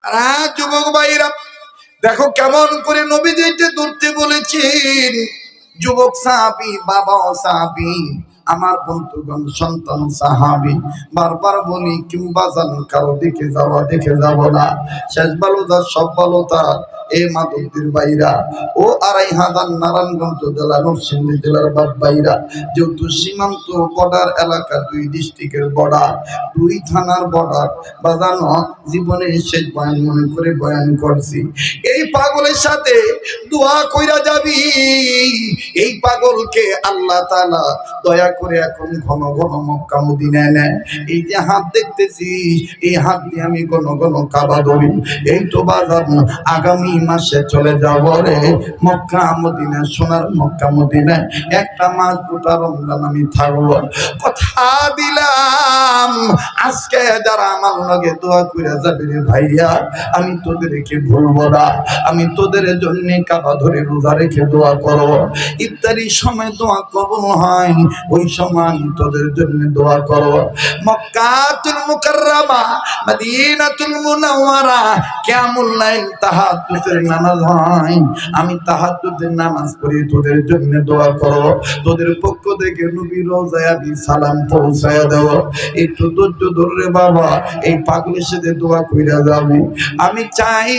আর যুবক ভাইরা দেখো কেমন করে নবীজিকে ধরতে বলেছেন। যুবক সাহাবী, বাবা সাহাবী, আমার বন্ধুগণ সন্তান সাহাবী, বারবার বলি কেউ বাজান কারো দেখে যাব না। শেষ বালুদা সব বালুতা এ মাদুদ্দির বাইরা ও ২৫০০ নারায়ণগঞ্জ জেলা নরসিংদী জেলার বাপ বাইরা, যেহেতু সীমান্ত বর্ডার এলাকা, ২ ডিস্ট্রিক্টের বর্ডার, ২ থানার বর্ডার, বাজানো জীবনে শেষ বয়ান মনে করে বয়ান করছি। এই পাগলের সাথে দোয়া কইরা যাবি, এই পাগলকে আল্লাহ তাআলা দয়া করে এখন ঘন ঘন মক্কা মদিনায় নেয়। এই যে হাত দেখতেছিস, এই হাত দিয়ে আমি ঘন ঘন কাবা ধরি। এই তো বাজার আগামী মাসে চলে যাব রে মক্কা মদিনা, সোনার মক্কা মদিনায় একটা মাস গোটা রমজান আমি থাকবো। কথা দিলাম আজকে যারা আমার লগে দোয়া করে যাবে রে ভাইয়া, আমি তোদেরকে ভুলবো না। আমি তোদের জন্য কাবা ধরে রোজা রেখে দোয়া করব। ইফতারির সময় দোয়া কবুল হয়, ওই সময় আমি তোদের জন্য দোয়া করব। মক্কাতুল মুকাররমা, মদিনাতুল মুনাওয়ারা কিয়ামুল লাইল তাহাজ্জুদের নামাজ হয়, আমি তাহাজ্জুদের নামাজ পড়ি তোদের জন্য দোয়া করব। তোদের পক্ষ থেকে নবীর রওজায় আমি সালাম পৌঁছায়া দেব। একটু ধৈর্য ধরে বাবা, এই পাগলের সাথে দোয়া কইরা যাবে। আমি চাই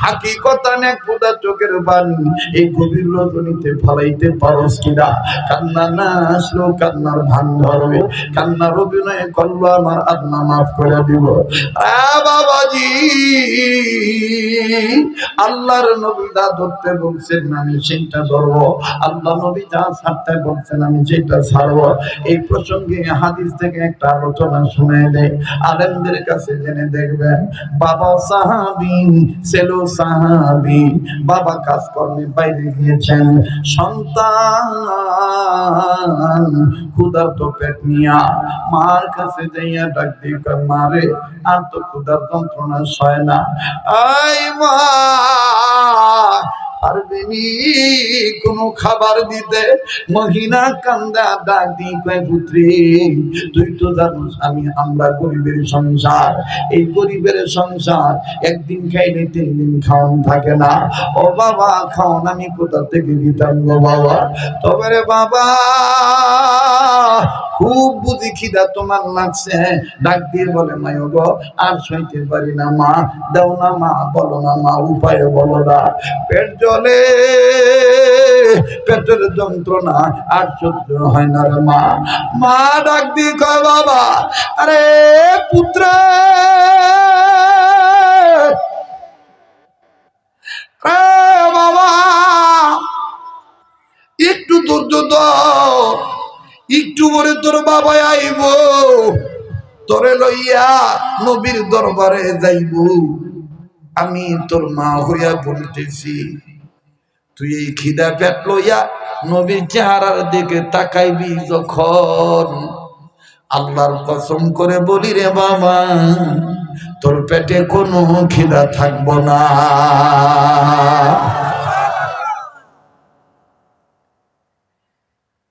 হাকিকতান এক ফোঁটা চোখের পানি এই গভীর রজনীতে ফলাইতে পারস কিনা। কান্না না আসলো কান্নার ভান ধরবে, কান্নার অভিনয় করলো আমার আল্লাহ মাফ করে দিব। বাবাজি, আল্লাহর নবী যা ধরতে বলছেন আমি সেটা ধরবো, আল্লাহ নবী যা ছাড়তে বলছেন আমি সেটা ছাড়বো। এই প্রসঙ্গে হাদিস থেকে একটা আলোচনা শুনে দেয়, আলেমদের কাছে জেনে দেখবেন। বাবা সাহাবী, ছেলে সাহাবী, বাবা কাজকর্মে বাইরে গিয়েছেন, সন্তান ক্ষুধার্ত পেট নিয়া মার কাছে যাইয়া ডাক দিয়ে মারে আর তো ক্ষুধার যন্ত্রণা সয় না, আই মা পারবেনি কোনো খাবার দিতে। মহিলা কান্দা ডাক দিয়ে কয় পুত্রী, তুই তো জানিস আমরা গরিবের সংসার, এই গরিবের সংসার একদিন খাইলে 3 দিন খাওয়ান থাকে না। ও বাবা খাওয়ান আমি কোথা থেকে দিতাম গো বাবা। তবে রে বাবা খুব বুঝি খিদা তোমার লাগছে, ডাক দিয়ে বলে মায়ো গো আর সইতে পারি না মা, দাও না মা, বলো না মা, উপায় বলো না। পেট জ্বলে, পেটের যন্ত্রণা আর সহ্য হয় না রে মা। মা ডাক দিয়ে কয় বাবা, আরে পুত্র বাবা একটু ধৈর্য ধর, একটু পরে তোর বাবা আইব, তোরে লইয়া নবীর দরবারে যাইব। আমি তোর মা হইয়া বলতেছি, তুই এই খিদা পেট লইয়া নবীর চেহারার দিকে তাকাইবি যখন, আল্লাহর কসম করে বলি রে বাবা তোর পেটে কোনো খিদা থাকবো না।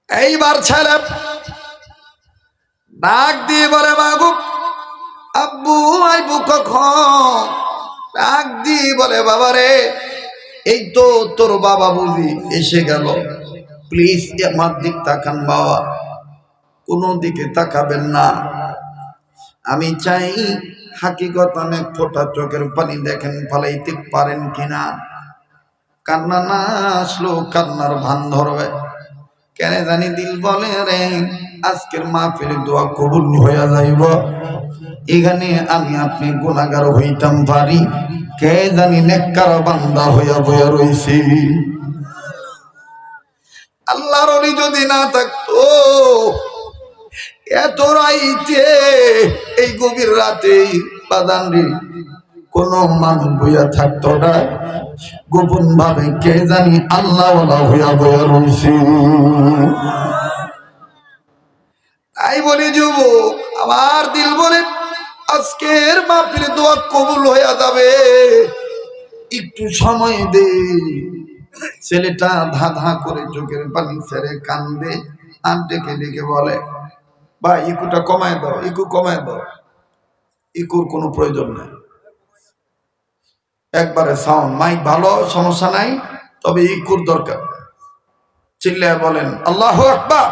এইবার ছেলে ডাক দিয়ে বলে বাবু আব্বু আইবু কখন? ডাক দিয়ে বলে বাবা রে এই তো তোর বাবা বুঝি এসে গেল, প্লিজ আমার দিক তাকান বাবা, কোনো দিকে তাকাবেন না। আমি চাই হাকিকত অনেক ফোঁটা চোখের পানি দেখেন ফালাইতে পারেন কিনা। কান্না না আসলো কান্নার ভান ধরবে, কেন জানি দিল বলে রে আজকের মাহফিলে দোয়া কবুল হইয়া যাইব, এখানে আমি আপনি গুনাহগার হইতাম পারি, কে জানি নেককার বান্দা হইয়া বইয়া রইছি। আল্লাহর ওলি যদি না থাকতো এত রাইতে এই গভীর রাতে বাদানরি কোন মানুষ বইয়া থাকতো না, গোপন ভাবে কে জানি আল্লাহ হইয়া বইয়া রইছি। তাই বলি যুবক আমার দিল বলে আজকের মাহফিলে দোয়া কবুল হইয়া যাবে, একটু সময় দে। ছেলেটা ধা ধা করে চোখের পানি ছেড়ে কান্দে আর ডেকে ডেকে বলে ভাই ইকুটা কমায় দাও, ইকু কমায় দাও। ইকুর কোনো প্রয়োজন নাই, একবারে সাউন্ড মাইক ভালো, সমস্যা নাই, তবে ইকুর দরকার। চিল্লায় বলেন আল্লাহু আকবার।